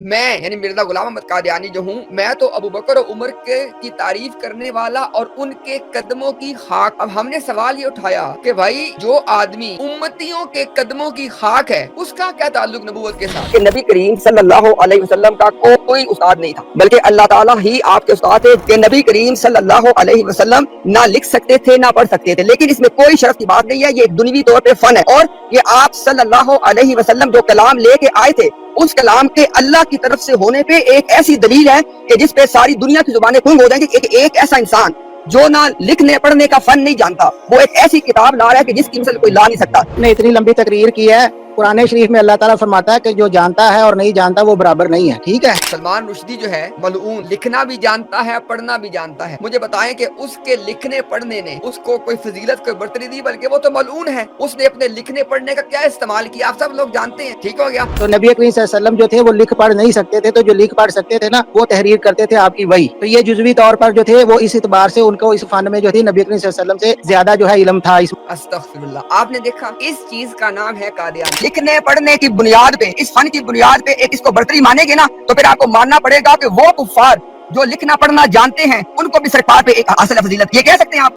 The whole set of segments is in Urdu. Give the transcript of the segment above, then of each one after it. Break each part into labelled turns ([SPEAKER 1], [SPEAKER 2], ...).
[SPEAKER 1] میں یعنی مرزا غلام احمد قادیانی جو ہوں، میں تو ابو بکر و عمر کی تعریف کرنے والا اور ان کے قدموں کی خاک۔ اب ہم نے سوال یہ اٹھایا کہ بھائی جو آدمی امتیوں کے قدموں کی خاک ہے اس کا کیا تعلق نبوت کے ساتھ؟ کہ نبی کریم صلی اللہ علیہ وسلم کا کوئی استاد نہیں تھا، بلکہ اللہ تعالیٰ ہی آپ کے استاد تھے کہ نبی کریم صلی اللہ علیہ وسلم نہ لکھ سکتے تھے نہ پڑھ سکتے تھے، لیکن اس میں کوئی شرف کی بات نہیں ہے، یہ دنیوی طور پہ فن ہے۔ اور یہ آپ صلی اللہ علیہ وسلم جو کلام لے کے آئے تھے اس کلام کے اللہ کی طرف سے ہونے پہ ایک ایسی دلیل ہے کہ جس پہ ساری دنیا کی زبانیں گونگ ہو جائیں گی۔ ایک ایسا انسان جو نہ لکھنے پڑھنے کا فن نہیں جانتا، وہ ایک ایسی کتاب لا رہا ہے کہ جس کی مثل کوئی لا نہیں سکتا۔
[SPEAKER 2] نے اتنی لمبی تقریر کی ہے، قرآن شریف میں اللہ تعالیٰ فرماتا ہے کہ جو جانتا ہے اور نہیں جانتا وہ برابر نہیں ہے، ٹھیک ہے۔
[SPEAKER 1] سلمان رشدی جو ہے ملعون، لکھنا بھی جانتا ہے پڑھنا بھی جانتا ہے، مجھے بتائیں کہ اس کے لکھنے پڑھنے نے اس کو کوئی فضیلت کوئی برتری دی؟ بلکہ وہ تو ملعون ہے، اس نے اپنے لکھنے پڑھنے کا کیا استعمال کیا آپ سب لوگ جانتے ہیں، ٹھیک ہو گیا۔
[SPEAKER 2] تو نبی کریم صلی اللہ علیہ وسلم جو تھے وہ لکھ پڑھ نہیں سکتے تھے، تو جو لکھ پڑھ سکتے تھے نا وہ تحریر کرتے تھے آپ کی وہی۔ تو یہ جزوی طور پر جو تھے وہ اس اعتبار سے ان کو اس فن میں جو تھی نبی کریم صلی اللہ علیہ وسلم سے زیادہ جو ہے علم تھا۔
[SPEAKER 1] استغفر اللہ، آپ نے دیکھا اس چیز کا نام ہے قادیانی۔ لکھنے پڑھنے کی بنیاد پہ، اس فن کی بنیاد پہ ایک اس کو برتری مانیں گے نا تو پھر آپ کو ماننا پڑے گا کہ وہ کفار جو لکھنا پڑھنا جانتے ہیں ان کو بھی سرکار پہ ایک حاصل ہے فضیلت، یہ کہہ سکتے ہیں آپ؟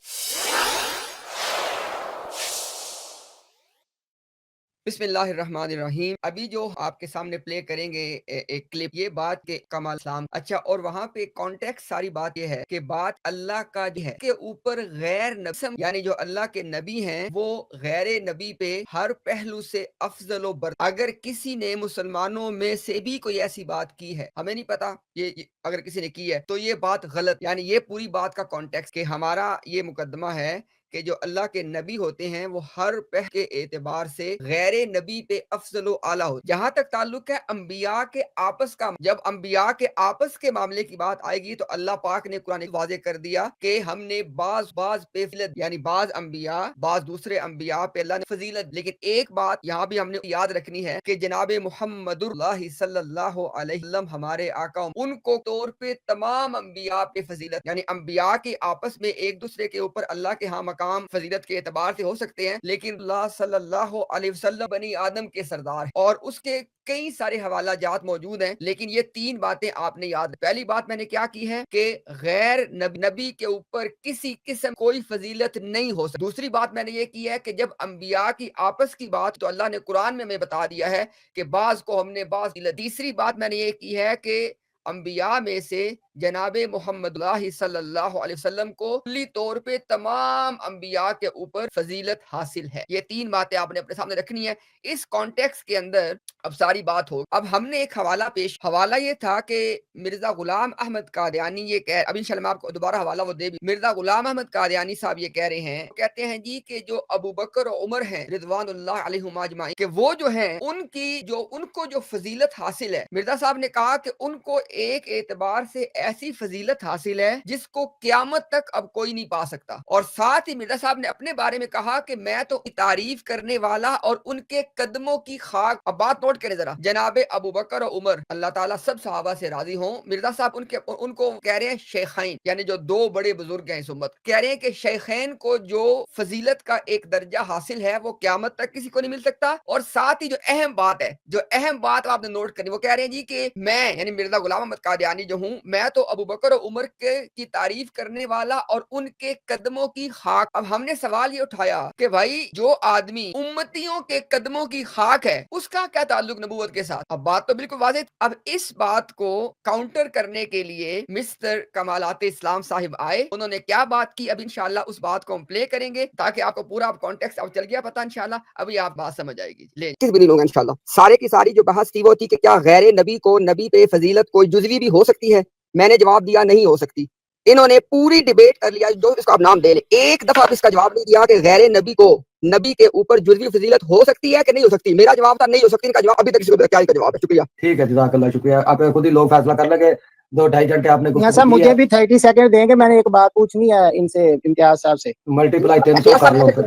[SPEAKER 1] بسم اللہ الرحمن الرحیم۔ ابھی جو آپ کے سامنے پلے کریں گے ایک کلپ، یہ بات کہ کمال اسلام اچھا، اور وہاں پہ کانٹیکٹ ساری بات یہ ہے کہ بات اللہ کا ہے کے اوپر غیر نبی یعنی جو اللہ کے نبی ہیں وہ غیر نبی پہ ہر پہلو سے افضل و برتر۔ اگر کسی نے مسلمانوں میں سے بھی کوئی ایسی بات کی ہے، ہمیں نہیں پتا یہ اگر کسی نے کی ہے تو یہ بات غلط، یعنی یہ پوری بات کا کانٹیکٹ کہ ہمارا یہ مقدمہ ہے کہ جو اللہ کے نبی ہوتے ہیں وہ ہر پہلو کے اعتبار سے غیر نبی پہ افضل و اعلیٰ ہو۔ جہاں تک تعلق ہے انبیاء کے آپس کا، جب انبیاء کے آپس کے معاملے کی بات آئے گی تو اللہ پاک نے قرآن واضح کر دیا کہ ہم نے بعض پہ فضیلت، یعنی بعض انبیاء بعض دوسرے انبیاء پہ اللہ نے فضیلت۔ لیکن ایک بات یہاں بھی ہم نے یاد رکھنی ہے کہ جناب محمد اللہ صلی اللہ علیہ وسلم ہمارے آقا، ان کو طور پہ تمام انبیاء پہ فضیلت، یعنی انبیاء کے آپس میں ایک دوسرے کے اوپر اللہ کے ہاں مقام فضیلت کے اعتبار سے ہو سکتے ہیں، لیکن اللہ صلی اللہ علیہ وسلم بنی آدم کے سردار اور اس کے کئی سارے حوالہ جات موجود ہیں، لیکن یہ تین باتیں آپ نے یاد۔ پہلی بات میں نے کیا کی ہے کہ غیر نبی کے اوپر کسی قسم کوئی فضیلت نہیں ہو سکتی۔ دوسری بات میں نے یہ کی ہے کہ جب انبیاء کی آپس کی بات تو اللہ نے قرآن میں ہمیں بتا دیا ہے کہ بعض کو ہم نے بعض۔ تیسری بات میں نے یہ کی ہے کہ انبیاء میں سے جناب محمد اللہ صلی اللہ علیہ وسلم کو کلی طور پہ تمام انبیاء کے اوپر فضیلت حاصل ہے۔ یہ تین باتیں آپ نے اپنے سامنے رکھنی ہے۔ اس کانٹیکس کے اندر اب ساری بات ہو۔ اب ہم نے ایک حوالہ یہ تھا کہ مرزا غلام احمد قادیانی یہ اب انشاءاللہ میں آپ کو دوبارہ حوالہ وہ دے بھی۔ مرزا غلام احمد قادیانی صاحب یہ کہہ رہے ہیں، کہتے ہیں جی کہ جو ابو بکر و عمر ہیں رضوان اللہ علیہم اجمعین، کہ وہ جو ہیں ان کو جو فضیلت حاصل ہے، مرزا صاحب نے کہا کہ ان کو ایک اعتبار سے ایسی فضیلت حاصل ہے جس کو قیامت تک اب کوئی نہیں پا سکتا۔ اور ساتھ ہی مرزا صاحب نے اپنے بارے میں کہا کہ میں تو تعریف کرنے والا اور ان کے قدموں کی خاک۔ اب بات نوٹ کریں ذرا، جناب ابو بکر و عمر اللہ تعالیٰ سب صحابہ سے راضی ہوں، مرزا صاحب ان کو کہہ رہے ہیں شیخین، یعنی جو دو بڑے بزرگ ہیں اس امت، کہہ رہے ہیں کہ شیخین کو جو فضیلت کا ایک درجہ حاصل ہے وہ قیامت تک کسی کو نہیں مل سکتا۔ اور ساتھ ہی جو اہم بات آپ نے نوٹ کرنی، وہ کہہ رہے ہیں جی کہ میں یعنی مرزا غلام احمد قادیانی جو ہوں، میں تو ابو بکر و عمر کی تعریف کرنے والا اور ان کے قدموں کی خاک۔ اب ہم نے سوال یہ اٹھایا کہ بھائی جو آدمی امتیوں کے قدموں کی خاک ہے اس کا کیا تعلق نبوت کے ساتھ؟ اب بات تو بالکل واضح۔ اب اس بات کو کاؤنٹر کرنے کے لیے مسٹر کمالات اسلام صاحب آئے، انہوں نے کیا بات کی؟ اب انشاءاللہ اس بات کو ہم پلے کریں گے تاکہ آپ کو پورا کانٹیکسٹ اب چل گیا پتہ انشاءاللہ، ابھی آپ بات سمجھ آئے گی۔ لے کس بھی نہیں لوں گا انشاءاللہ۔ سارے کی ساری جو بحث تھی وہ تھی کہ کیا غیر نبی کو نبی پہ فضیلت کوئی جزوی بھی ہو سکتی ہے؟ میں نے جواب دیا نہیں ہو سکتی۔ انہوں نے پوری ڈیبیٹ کر لیا، جو اس کو آپ نام دے لیں، ایک دفعہ اس کا جواب نہیں دیا کہ غیر نبی کو نبی کے اوپر جزوی فضیلت ہو سکتی ہے کہ نہیں ہو سکتی۔ میرا جواب تھا نہیں ہو سکتی، ان کا جواب ابھی تک کسی کو کیا کا جواب ہے۔ شکریہ، ٹھیک ہے، جزاک اللہ، شکریہ۔ آپ خود ہی لوگ فیصلہ کر لیں کہ 2-2.5 گھنٹے آپ نے
[SPEAKER 2] صاحب مجھے بھی 30 سیکنڈ دیں گے، میں نے ایک بات پوچھنی ہے ان سے، امتیاز صاحب سے۔
[SPEAKER 1] ملٹیپلائی 300 کر لو پھر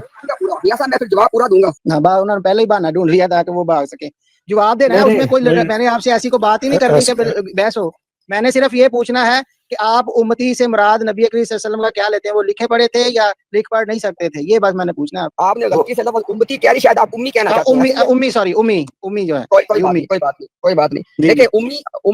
[SPEAKER 1] میں پھر جواب پورا دوں گا۔
[SPEAKER 2] انہوں نے پہلے ہی بہانہ ڈھونڈ لیا تھا کہ وہ بھاگ سکیں۔ جواب دینا ہے، اس میں کوئی میں نے آپ سے ایسی کوئی بات ہی نہیں کرنی کہ بحث ہو۔ میں نے صرف یہ پوچھنا ہے کہ آپ امتی سے مراد نبی کریم صلی اللہ علیہ وسلم کا کیا لیتے ہیں؟ وہ لکھے پڑھے تھے یا لکھ پڑھ نہیں سکتے تھے؟ یہ بات میں نے پوچھنا ہے
[SPEAKER 1] آپ نے غلطی سے لفظ امتی کہہ دی، شاید آپ امی کہنا چاہتے ہیں.
[SPEAKER 2] امی سوری امی جو ہے
[SPEAKER 1] کوئی بات نہیں، کوئی بات نہیں.
[SPEAKER 2] جی
[SPEAKER 1] دیکھیں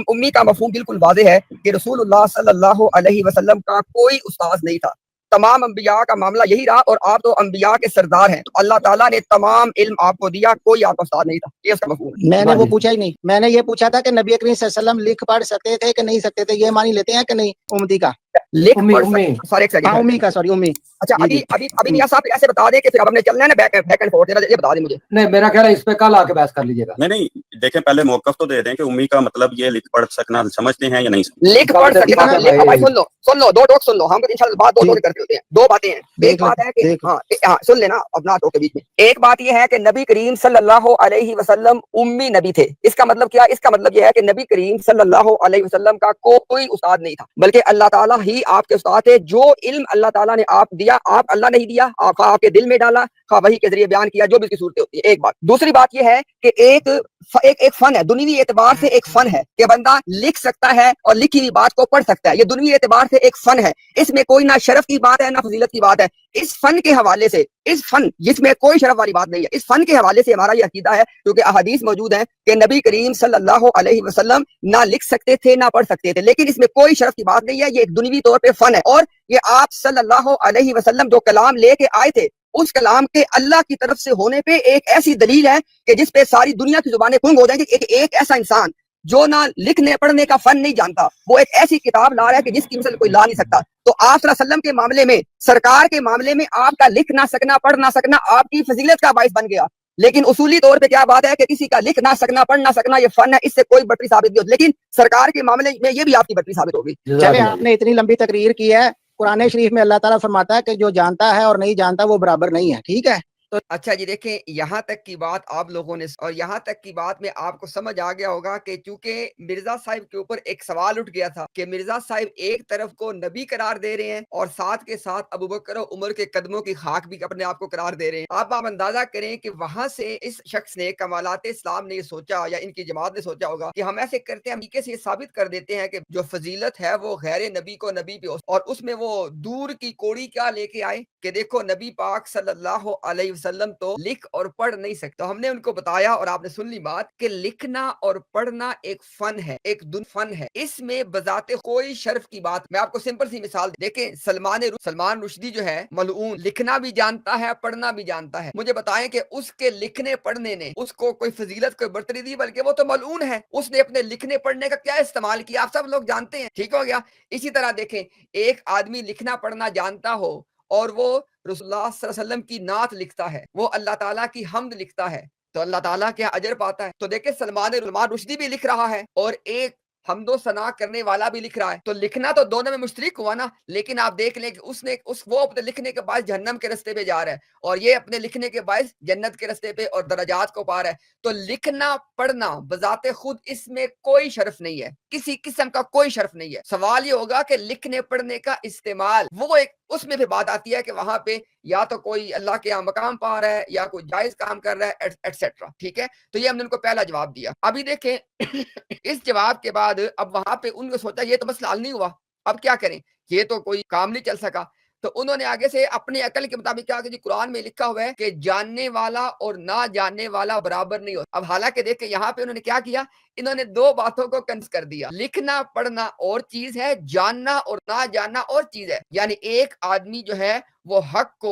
[SPEAKER 1] امی کا مفہوم بالکل واضح ہے کہ رسول اللہ صلی اللہ علیہ وسلم کا کوئی استاذ نہیں تھا. تمام انبیاء کا معاملہ یہی رہا، اور آپ تو انبیاء کے سردار ہیں، تو اللہ تعالیٰ نے تمام علم آپ کو دیا، کوئی آپ کا استاد نہیں تھا. یہ اس کا مفہوم ہے.
[SPEAKER 2] میں نے وہ پوچھا ہی نہیں. میں نے یہ پوچھا تھا کہ نبی کریم صلی اللہ علیہ وسلم لکھ پڑھ سکتے تھے کہ نہیں سکتے تھے؟ یہ مانی لیتے ہیں کہ نہیں امتی کا؟
[SPEAKER 1] لکھ پڑھ سارے ایک
[SPEAKER 2] ہاں
[SPEAKER 1] سیکنڈ.
[SPEAKER 2] امی کا سوری امی.
[SPEAKER 1] اچھا
[SPEAKER 2] جی
[SPEAKER 1] ابھی میاں صاحب ایسے بتا دیں کہ پھر اب ہم نے چلنا ہے نا بیک اینڈ فورتھ، یہ بتا دیں مجھے.
[SPEAKER 3] نہیں، میرا خیال ہے اس پہ کل آ کے بحث کر لیجیے گا.
[SPEAKER 4] نہیں دیکھیں، پہلے موقف تو دے دیں کہ امی کا مطلب یہ لکھ پڑھ سکنا سمجھتے ہیں یا نہیں سمجھتے.
[SPEAKER 1] لکھ پڑھ سکنا. بھائی سن لو دو ٹوک سن لو، ہم انشاءاللہ بات دو کرتے ہوتے ہیں. دو باتیں ہیں. ایک بات ہے کہ ہاں سن لینا اپنا کے بیچ میں. ایک بات یہ ہے کہ نبی کریم صلی اللہ علیہ وسلم امی نبی تھے. اس کا مطلب کیا؟ اس کا مطلب یہ ہے کہ نبی کریم صلی اللہ علیہ وسلم کا کوئی استاد نہیں تھا، بلکہ اللہ تعالیٰ ہی آپ کے استاد تھے. جو علم اللہ تعالیٰ نے آپ دیا، آپ اللہ نہیں دیا، آپ کے دل میں ڈالا، وحی کے ذریعے بیان کیا، جو بھی اس کی صورتیں ہوتی ہے. ایک بات. دوسری بات یہ ہے کہ ایک فن ہے، دنیوی اعتبار سے ایک فن ہے کہ بندہ لکھ سکتا ہے اور لکھی ہوئی بات کو پڑھ سکتا ہے. یہ دنیوی اعتبار سے ایک فن ہے. اس میں کوئی نہ شرف کی بات ہے نہ فضیلت کی بات ہے. اس فن کے حوالے سے، اس فن جس میں کوئی شرف والی بات نہیں ہے، اس فن کے حوالے سے ہمارا یہ عقیدہ ہے، کیونکہ احادیث موجود ہیں کہ نبی کریم صلی اللہ علیہ وسلم نہ لکھ سکتے تھے نہ پڑھ سکتے تھے، لیکن اس میں کوئی شرف کی بات نہیں ہے. یہ ایک دنیوی طور پہ فن ہے. اور یہ آپ صلی اللہ علیہ وسلم جو کلام لے کے آئے تھے، اس کلام کے اللہ کی طرف سے ہونے پہ ایک ایسی دلیل ہے کہ جس پہ ساری دنیا کی زبانیں گنگ ہو جائیں گی. ایک ایسا انسان جو نہ لکھنے پڑھنے کا فن نہیں جانتا، وہ ایک ایسی کتاب لا رہا ہے کہ جس کی مثل کوئی لا نہیں سکتا. تو آپ صلی اللہ علیہ وسلم کے معاملے میں، سرکار کے معاملے میں آپ کا لکھ نہ سکنا، پڑھ نہ سکنا آپ کی فضیلت کا باعث بن گیا. لیکن اصولی طور پہ کیا بات ہے کہ کسی کا لکھ نہ سکنا، پڑھ نہ سکنا یہ فن ہے، اس سے کوئی بٹری ثابت نہیں ہوتی. لیکن سرکار کے معاملے میں یہ بھی آپ کی بٹری ثابت ہوگی.
[SPEAKER 2] چلے آپ نے اتنی لمبی تقریر کی ہے. قرآن شریف میں اللہ تعالیٰ فرماتا ہے کہ جو جانتا ہے اور نہیں جانتا وہ برابر نہیں ہے. ٹھیک ہے.
[SPEAKER 1] اچھا جی، دیکھیں یہاں تک کی بات آپ لوگوں نے، اور یہاں تک کی بات میں آپ کو سمجھ آ گیا ہوگا کہ چونکہ مرزا صاحب کے اوپر ایک سوال اٹھ گیا تھا کہ مرزا صاحب ایک طرف کو نبی قرار دے رہے ہیں اور ساتھ کے ساتھ ابوبکر و عمر کے قدموں کی خاک بھی اپنے آپ کو قرار دے رہے ہیں. آپ اندازہ کریں کہ وہاں سے اس شخص نے، کمالات اسلام نے یہ سوچا، یا ان کی جماعت نے سوچا ہوگا کہ ہم ایسے کرتے ہیں، طریقے سے یہ ثابت کر دیتے ہیں کہ جو فضیلت ہے وہ غیر نبی کو نبی پہ، اور اس میں وہ دور کی کوڑی کیا لے کے آئے کہ دیکھو نبی پاک صلی اللہ علیہ وسلم تو لکھ اور پڑھ نہیں سکتا. ہم نے ان کو بتایا اور آپ نے سن لی بات کہ لکھنا اور پڑھنا ایک فن ہے، ایک فن ہے. اس میں بذات کوئی شرف کی بات. میں آپ کو سمپل سی مثال دیکھیں، سلمان رشدی جو ہے ملعون، لکھنا بھی جانتا ہے پڑھنا بھی جانتا ہے. مجھے بتائیں کہ اس کے لکھنے پڑھنے نے اس کو کوئی فضیلت، کوئی برتری دی؟ بلکہ وہ تو ملعون ہے. اس نے اپنے لکھنے پڑھنے کا کیا استعمال کیا آپ سب لوگ جانتے ہیں. ٹھیک ہو گیا. اسی طرح دیکھیں، ایک آدمی لکھنا پڑھنا جانتا ہو اور وہ رسول اللہ صلی اللہ علیہ وسلم کی نعت لکھتا ہے، وہ اللہ تعالیٰ کی حمد لکھتا ہے، تو اللہ تعالیٰ کیا اجر پاتا ہے. تو دیکھیں سلمان رشدی بھی لکھ رہا ہے اور ایک حمد و ثنا کرنے والا بھی لکھ رہا ہے. تو لکھنا تو دونوں میں مشترک ہوا نا. لیکن آپ دیکھ لیں کہ وہ اپنے لکھنے کے باعث جہنم کے رستے پہ جا رہا ہے اور یہ اپنے لکھنے کے باعث جنت کے رستے پہ اور درجات کو پا رہا ہے. تو لکھنا پڑھنا بذات خود اس میں کوئی شرف نہیں ہے، کسی قسم کا کوئی شرف نہیں ہے. سوال یہ ہوگا کہ لکھنے پڑھنے کا استعمال، وہ ایک اس میں بھی بات آتی ہے کہ وہاں پہ یا تو کوئی اللہ کے یہاں مقام پا رہا ہے یا کوئی جائز کام کر رہا ہے ایٹسیٹرا. ٹھیک ہے. تو یہ ہم نے ان کو پہلا جواب دیا. ابھی دیکھیں اس جواب کے بعد اب وہاں پہ ان کو سوچا یہ تو مسئلہ حل نہیں ہوا، اب کیا کریں، یہ تو کوئی کام نہیں چل سکا. تو انہوں نے آگے سے اپنے عقل کے مطابق کہا کہ جی قرآن میں لکھا ہوا ہے کہ جاننے والا اور نہ جاننے والا برابر نہیں ہوتا. اب حالانکہ دیکھیں یہاں پہ انہوں نے کیا کیا، انہوں نے دو باتوں کو کنس کر دیا. لکھنا پڑھنا اور چیز ہے، جاننا اور نہ جاننا اور چیز ہے. یعنی ایک آدمی جو ہے وہ حق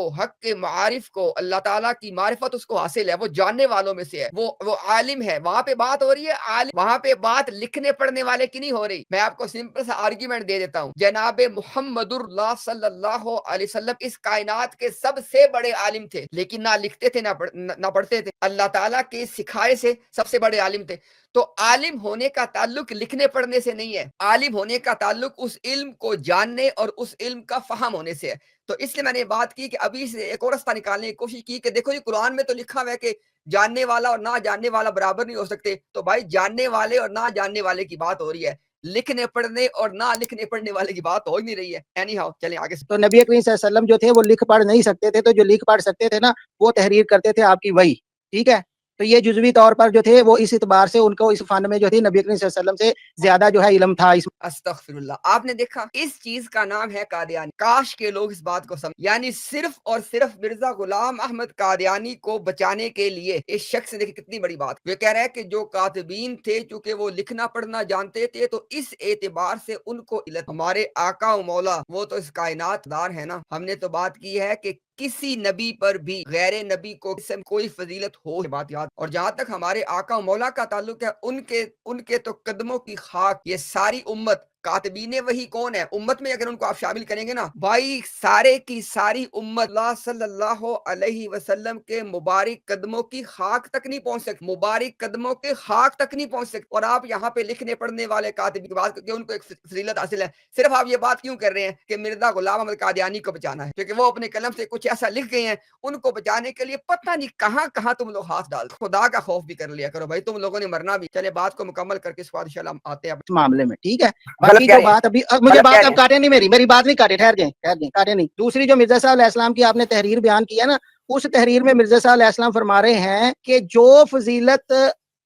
[SPEAKER 1] کے معارف کو، اللہ تعالیٰ کی معرفت اس کو حاصل ہے، وہ جاننے والوں میں سے ہے، وہ عالم ہے. وہاں پہ بات ہو رہی ہے عالم، وہاں پہ بات لکھنے پڑھنے والے کی نہیں ہو رہی. میں آپ کو سمپل سا آرگیومنٹ دے دیتا ہوں. جناب محمد اللہ صلی اللہ علیہ وسلم اس کائنات کے سب سے بڑے عالم تھے، لیکن نہ لکھتے تھے نہ پڑھتے تھے. اللہ تعالیٰ کے سکھائے سے سب سے بڑے عالم تھے. تو عالم ہونے کا تعلق لکھنے پڑھنے سے نہیں ہے، عالم ہونے کا تعلق اس علم کو جاننے اور اس علم کا فہم ہونے سے ہے. تو اس لیے میں نے بات کی کہ ابھی سے ایک اور رستہ نکالنے کی کوشش کی کہ دیکھو یہ قرآن میں تو لکھا ہوا ہے کہ جاننے والا اور نہ جاننے والا برابر نہیں ہو سکتے. تو بھائی جاننے والے اور نہ جاننے والے کی بات ہو رہی ہے، لکھنے پڑھنے اور نہ لکھنے پڑھنے والے کی بات ہو ہی نہیں رہی ہے. اینی ہاؤ چلیں آگے سے.
[SPEAKER 2] تو نبی کریم صلی اللہ علیہ وسلم جو تھے وہ لکھ پڑھ نہیں سکتے تھے، تو جو لکھ پڑھ سکتے تھے نا وہ تحریر کرتے تھے آپ کی وحی. ٹھیک ہے. تو یہ جزوی طور پر جو تھے وہ اس اعتبار سے ان کو اس فن میں جو تھی نبی کریم صلی اللہ علیہ وسلم سے زیادہ جو ہے علم تھا اس
[SPEAKER 1] استغفر اللہ. آپ نے دیکھا اس چیز کا نام ہے قادیانی. کاش کے لوگ اس بات کو سمجھ، یعنی صرف اور صرف مرزا غلام احمد قادیانی کو بچانے کے لیے اس شخص نے دیکھی کتنی بڑی بات. وہ کہہ رہا ہے کہ جو کاتبین تھے چونکہ وہ لکھنا پڑھنا جانتے تھے تو اس اعتبار سے ان کو علت. ہمارے آقا و مولا وہ تو اس کائنات دار ہے نا. ہم نے تو بات کی ہے کہ کسی نبی پر بھی غیر نبی کو کوئی فضیلت ہو بات یاد. اور جہاں تک ہمارے آقا و مولا کا تعلق ہے ان کے تو قدموں کی خاک یہ ساری امت. کاتبین وہی کون ہے امت میں؟ اگر ان کو آپ شامل کریں گے نا بھائی سارے کی ساری امت اللہ صلی اللہ علیہ وسلم کے مبارک قدموں کی خاک تک نہیں پہنچ سکتی. مبارک قدموں کے خاک تک نہیں پہنچ سکتی. اور آپ یہاں پہ لکھنے پڑھنے والے کاتب کی بات کہ ان کو ایک فضیلت حاصل ہے. صرف آپ یہ بات کیوں کر رہے ہیں کہ مرزا غلام احمد قادیانی کو بچانا ہے کیونکہ وہ اپنے قلم سے کچھ ایسا لکھ گئے ہیں. ان کو بچانے کے لیے پتہ نہیں کہاں کہاں تم لوگ ہاتھ ڈال. خدا کا خوف بھی کر لیا کرو بھائی، تم لوگوں نے مرنا بھی. چلے بات کو مکمل کر کے اس بعد انشاءاللہ ہم آتے ہیں
[SPEAKER 2] معاملے میں. ٹھیک ہے، باقی جو بات ابھی مجھے بات اب کاٹے نہیں، میری بات نہیں کاٹے، ٹھہر جائیں کاٹے نہیں. دوسری جو مرزا صاحب علیہ السلام کی آپ نے تحریر بیان کی ہے نا، اس تحریر میں مرزا صاحب علیہ السلام فرما رہے ہیں کہ جو فضیلت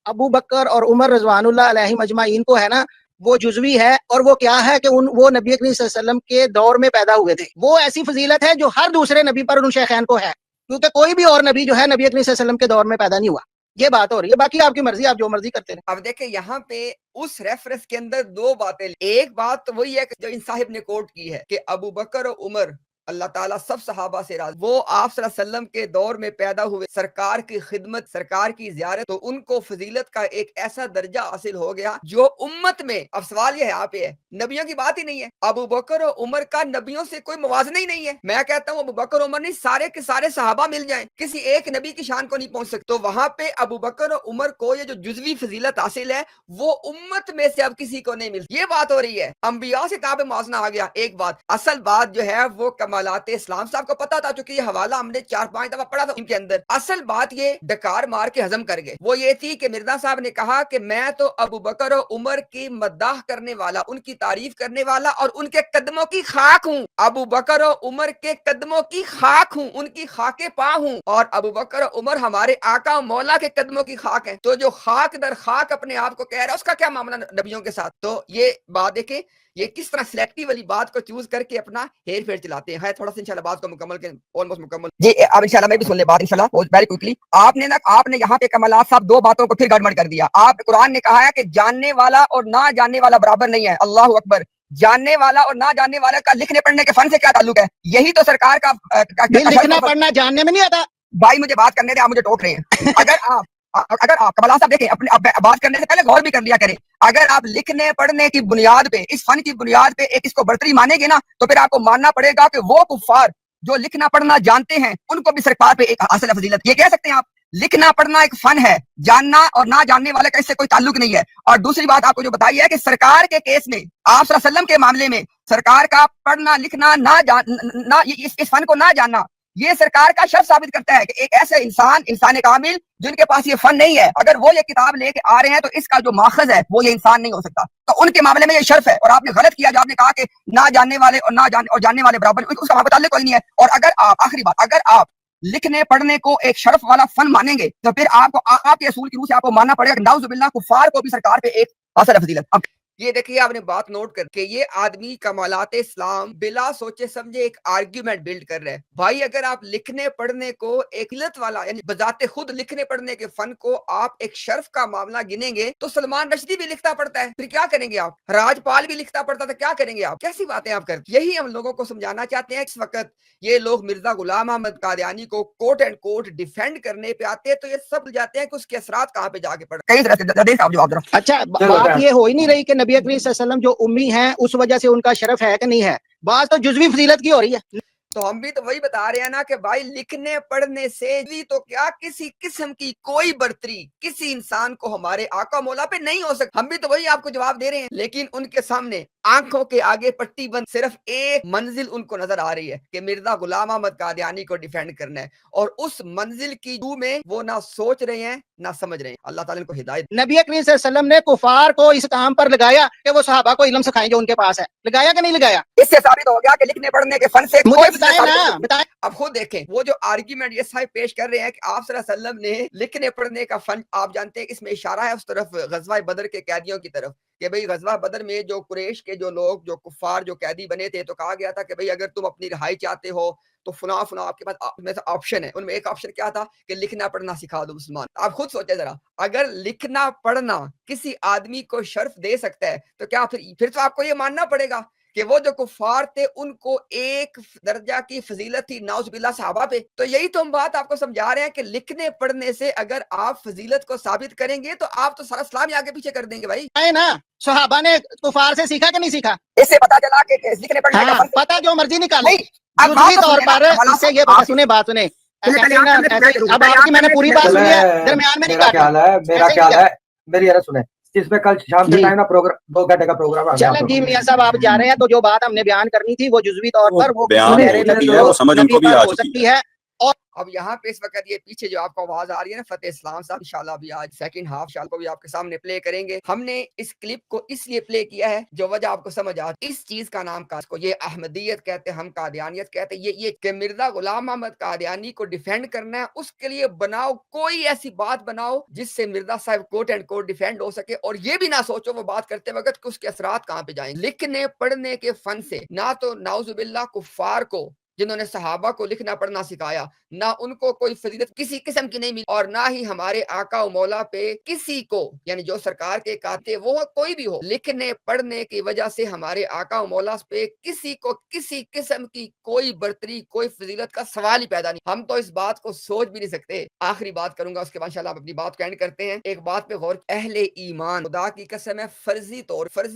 [SPEAKER 2] ابو بکر اور عمر رضوان اللہ علیہ مجمعین کو ہے نا وہ جزوی ہے. اور وہ کیا ہے کہ وہ نبی کریم صلی اللہ علیہ وسلم کے دور میں پیدا ہوئے تھے. وہ ایسی فضیلت ہے جو ہر دوسرے نبی پر ان شیخین کو ہے، کیونکہ کوئی بھی اور نبی جو ہے نبی کریم صلی اللہ علیہ وسلم کے دور میں پیدا نہیں ہوا. یہ بات ہو رہی ہے، باقی آپ کی مرضی، آپ جو مرضی کرتے ہیں.
[SPEAKER 1] اب دیکھیں یہاں پہ اس ریفرنس کے اندر دو باتیں. ایک بات تو وہی ہے کہ جو ان صاحب نے کوٹ کی ہے کہ ابو بکر و عمر اللہ تعالیٰ سب صحابہ سے راضی، وہ آپ صلی اللہ علیہ وسلم کے دور میں پیدا ہوئے، سرکار کی خدمت، سرکار کی زیارت، تو ان کو فضیلت کا ایک ایسا درجہ حاصل ہو گیا جو امت میں. اب سوال یہ یہاں پہ ہے نبیوں کی بات ہی نہیں ہے. ابو بکر و عمر کا نبیوں سے کوئی موازنہ ہی نہیں ہے. میں کہتا ہوں ابو بکر و عمر نہیں، سارے کے سارے صحابہ مل جائیں کسی ایک نبی کی شان کو نہیں پہنچ سکتے. تو وہاں پہ ابو بکر و عمر کو یہ جو جزوی فضیلت حاصل ہے وہ امت میں سے اب کسی کو نہیں ملتی. یہ بات ہو رہی ہے. انبیاء سے کہاں پہ موازنہ آ گیا. ایک بات اصل بات جو ہے وہ کمالات اسلام صاحب کو پتا تھا، چونکہ یہ حوالہ ہم نے 4-5 دفعہ پڑھا تھا ان کے اندر. اصل بات یہ ڈکار مار کے ہضم کر گئے. وہ یہ تھی کہ مرزا صاحب نے کہا کہ میں تو ابو بکر و عمر کی مداح کرنے والا، ان کی تعریف کرنے والا اور ان کے قدموں کی خاک ہوں. ابو بکر و عمر کے قدموں کی خاک ہوں، ان کی خاک پا ہوں. اور ابو بکر و عمر ہمارے آقا و مولا کے قدموں کی خاک ہیں. تو جو خاک در خاک اپنے آپ کو کہہ رہا ہے اس کا کیا معاملہ نبیوں کے ساتھ؟ تو یہ بات دیکھیں یہ کس طرح سلیکٹیو والی بات کو چوز کر کے اپنا ہیر پھیر چلاتے ہیں. ہے تھوڑا سا انشاءاللہ بات کو مکمل کریں، آلموسٹ مکمل. جی اب انشاءاللہ میں بھی سن لے بات انشاءاللہ ویری کوئکلی. آپ نے یہاں پہ کمالات صاحب دو باتوں کو پھر گڑبڑ کر دیا. آپ قرآن نے کہا ہے کہ جاننے والا اور نہ جاننے والا برابر نہیں ہے. اللہ اکبر. جاننے والا اور نہ جاننے والا کا لکھنے پڑھنے کے فن سے کیا تعلق ہے؟ یہی تو سرکار کا
[SPEAKER 2] لکھنا پڑھنا جاننے میں نہیں آتا.
[SPEAKER 1] بھائی مجھے بات کرنے دیں، آپ مجھے ٹوک رہے ہیں. اگر آپ کمالات صاحب دیکھیں اپنے بات کرنے سے پہلے غور بھی کر لیا کریں. اگر آپ لکھنے پڑھنے کی بنیاد پہ، اس فن کی بنیاد پہ ایک اس کو برتری مانیں گے نا تو پھر آپ کو ماننا پڑے گا کہ وہ کفار جو لکھنا پڑھنا جانتے ہیں ان کو بھی سرکار پہ ایک حاصل فضیلت. یہ کہہ سکتے ہیں آپ لکھنا پڑھنا ایک فن ہے، جاننا اور نہ جاننے والے کا اس سے کوئی تعلق نہیں ہے. اور دوسری بات آپ کو جو بتائی ہے کہ سرکار کے کیس میں، آپ صلی اللہ علیہ وسلم کے معاملے میں سرکار کا پڑھنا لکھنا نہ اس فن کو نہ جاننا یہ سرکار کا شرف ثابت کرتا ہے کہ ایک ایسے انسان کامل جن کے پاس یہ فن نہیں ہے، اگر وہ یہ کتاب لے کے آ رہے ہیں تو اس کا جو ماخذ ہے وہ یہ انسان نہیں ہو سکتا. تو ان کے معاملے میں یہ شرف ہے. اور آپ نے غلط کیا جو آپ نے کہا کہ نہ جاننے والے اور جاننے والے برابر، اس کا وہاں پہ تعلق کوئی نہیں ہے. اور اگر آپ آخری بات، اگر آپ لکھنے پڑھنے کو ایک شرف والا فن مانیں گے تو پھر آپ کو آپ کے اصول کی روح سے آپ کو ماننا پڑے گا کہ نعوذ باللہ کفار کو بھی سرکار پہ ایک حاصل فضیلت. اب یہ دیکھیے آپ نے بات نوٹ کر کے یہ آدمی کمالات اسلام بلا سوچے سمجھے ایک آرگیومنٹ بلڈ کر رہے ہیں. بھائی اگر آپ لکھنے پڑھنے کو ایک علت والا یعنی بذات خود لکھنے پڑھنے کے فن کو آپ ایک شرف کا معاملہ گنیں گے تو سلمان رشدی بھی لکھتا پڑھتا ہے، پھر کیا کریں گے آپ؟ راج پال بھی لکھتا پڑھتا تھا، کیا کریں گے آپ؟ کیسی باتیں آپ کرتے؟ یہی ہم لوگوں کو سمجھانا چاہتے ہیں. اس وقت یہ لوگ مرزا غلام احمد قادیانی کو کوٹ اینڈ کوٹ ڈیفینڈ کرنے پہ آتے ہیں تو یہ سب جاتے ہیں کہ اس کے اثرات کہاں پہ جا کے پڑے.
[SPEAKER 2] اچھا بات یہ ہو ہی نہیں رہی کہ نبی اکرم صلی اللہ علیہ وسلم جو امی ہیں اس وجہ سے ان کا شرف ہے کہ نہیں ہے، بات تو جزوی فضیلت کی ہو رہی ہے.
[SPEAKER 1] تو ہم بھی تو وہی بتا رہے ہیں نا کہ بھائی لکھنے پڑھنے سے بھی تو کیا کسی قسم کی کوئی برتری کسی انسان کو ہمارے آقا مولا پہ نہیں ہو سکتی. ہم بھی تو وہی آپ کو جواب دے رہے ہیں. لیکن ان کے سامنے آنکھوں کے آگے پٹی بند صرف ایک منزل ان کو نظر آ رہی ہے کہ مرزا غلام احمد قادیانی کو ڈیفینڈ کرنا ہے، اور اس منزل کی جو میں وہ نہ سوچ رہے ہیں نہ سمجھ رہے ہیں۔ اللہ تعالیٰ ان کو ہدایت۔
[SPEAKER 2] نبی کریم صلی اللہ علیہ وسلم نے کفار کو اس کام پر لگایا کہ وہ صحابہ کو علم سکھائیں جو ان کے پاس ہے، لگایا کہ نہیں لگایا؟
[SPEAKER 1] اس سے ثابت ہو گیا کہ لکھنے پڑھنے کے فن سے
[SPEAKER 2] مجھے بتائیں نا، بتائیں۔
[SPEAKER 1] اب خود دیکھیں وہ جو آرگیومنٹ یہ صاحب پیش کر رہے ہیں کہ آپ صلی اللہ علیہ وسلم نے لکھنے پڑھنے کا فن، آپ جانتے ہیں اس میں اشارہ ہے اس طرف غزوہ بدر کے قیدیوں کی طرف کہ بھئی غزوہ بدر میں جو قریش کے جو لوگ جو کفار جو قیدی بنے تھے تو کہا گیا تھا کہ بھئی اگر تم اپنی رہائی چاہتے ہو تو فلاں آپ کے پاس میں سے آپشن ہے۔ ان میں ایک آپشن کیا تھا کہ لکھنا پڑھنا سکھا دو مسلمان۔ آپ خود سوچیں ذرا، اگر لکھنا پڑھنا کسی آدمی کو شرف دے سکتا ہے تو کیا پھر تو آپ کو یہ ماننا پڑے گا کہ وہ جو کفار تھے ان کو ایک درجہ کی فضیلت تھی نعوذ باللہ صحابہ پہ۔ تو یہی تو ہم بات آپ کو سمجھا رہے ہیں کہ لکھنے پڑھنے سے اگر آپ فضیلت کو ثابت کریں گے تو آپ تو سارا اسلام ہی آگے پیچھے کر دیں گے بھائی۔
[SPEAKER 2] ہے نا، صحابہ نے کفار سے سیکھا کہ نہیں سیکھا؟
[SPEAKER 1] اس سے پتا چلا کہ لکھنے پڑھنے کا
[SPEAKER 2] ہاں، پتہ جو مرضی نکالے،
[SPEAKER 1] اب
[SPEAKER 2] جزوی طور پر اس سے یہ سنیں بات سنیں۔ اب آپ کی میں نے پوری بات سنی ہے، درمیان میں نہیں کاٹنا۔
[SPEAKER 3] میرا خیال ہے میری عرض سنیں، اس پہ کل شام کے ٹائم نا پروگرام 2 گھنٹے کا پروگرام ہے۔
[SPEAKER 2] چلیں جی میاں صاحب آپ جا رہے ہیں، تو جو بات ہم نے بیان کرنی تھی وہ جزوی طور پر وہ
[SPEAKER 4] بیان
[SPEAKER 2] غیر
[SPEAKER 4] ہو چکی
[SPEAKER 2] نبی
[SPEAKER 4] ہے، وہ سمجھ ان
[SPEAKER 2] نبی
[SPEAKER 4] کو بھی
[SPEAKER 2] پر
[SPEAKER 4] آ
[SPEAKER 2] ہو
[SPEAKER 4] چکی
[SPEAKER 2] سکتی ہے۔ اور
[SPEAKER 1] اب یہاں پہ اس وقت یہ پیچھے جو آپ کو آواز آ رہی ہے نا فتح اسلام صاحب، انشاءاللہ ابھی آج سیکنڈ ہاف شال کو بھی آپ کے سامنے پلے کریں گے۔ ہم نے اس کلپ کو اس لیے پلے کیا ہے جو وجہ آپ کو سمجھ آ اس چیز کا نام کا کو یہ احمدیت کہتے ہیں، ہم قادیانیت کہتے ہیں۔ یہ کہ مرزا غلام احمد قادیانی کو ڈیفینڈ کرنا ہے، اس کے لیے بناؤ کوئی ایسی بات بناؤ جس سے مرزا صاحب کوٹ اینڈ کوٹ ڈیفینڈ ہو سکے، اور یہ بھی نہ سوچو وہ بات کرتے وقت کہ اس کے اثرات کہاں پہ جائیں گے۔ لکھنے پڑھنے کے فن سے نہ تو نعوذ باللہ کفار کو جنہوں نے صحابہ کو لکھنا پڑھنا سکھایا، نہ ان کو کوئی فضیلت کسی قسم کی نہیں ملی، اور نہ ہی ہمارے آقا و مولا پہ کسی کو، یعنی جو سرکار کے کاتے وہ کوئی بھی ہو، لکھنے پڑھنے کی وجہ سے ہمارے آقا و مولا پہ کسی کو کسی قسم کی کوئی برتری کوئی فضیلت کا سوال ہی پیدا نہیں۔ ہم تو اس بات کو سوچ بھی نہیں سکتے۔ آخری بات کروں گا، اس کے بعد انشاءاللہ آپ اپنی بات کو اینڈ کرتے ہیں۔ ایک بات پہ غور، اہل ایمان خدا کی قسم ہے فرضی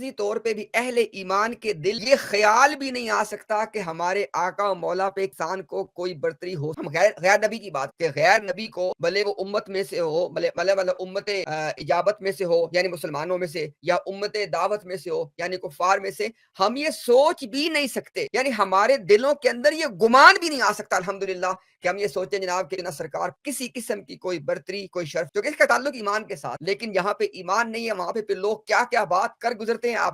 [SPEAKER 1] طور پہ بھی اہل ایمان کے دل یہ خیال بھی نہیں آ سکتا کہ ہمارے آقا و مولا پہ انسان کو کوئی برتری ہو۔ ہم غیر نبی کی بات کہ غیر نبی کو بھلے وہ امت میں سے ہو، بھلے امت اجابت میں سے ہو یعنی مسلمانوں میں سے، یا امت دعوت میں سے ہو یعنی کفار میں سے، ہم یہ سوچ بھی نہیں سکتے، یعنی ہمارے دلوں کے اندر یہ گمان بھی نہیں آ سکتا الحمدللہ کہ ہم یہ سوچیں جناب کہ نہ سرکار کسی قسم کی کوئی برتری کوئی شرف، جو کہ اس کا تعلق ایمان کے ساتھ، لیکن یہاں پہ ایمان نہیں ہے، وہاں پہ لوگ کیا کیا بات کر گزرتے ہیں آپ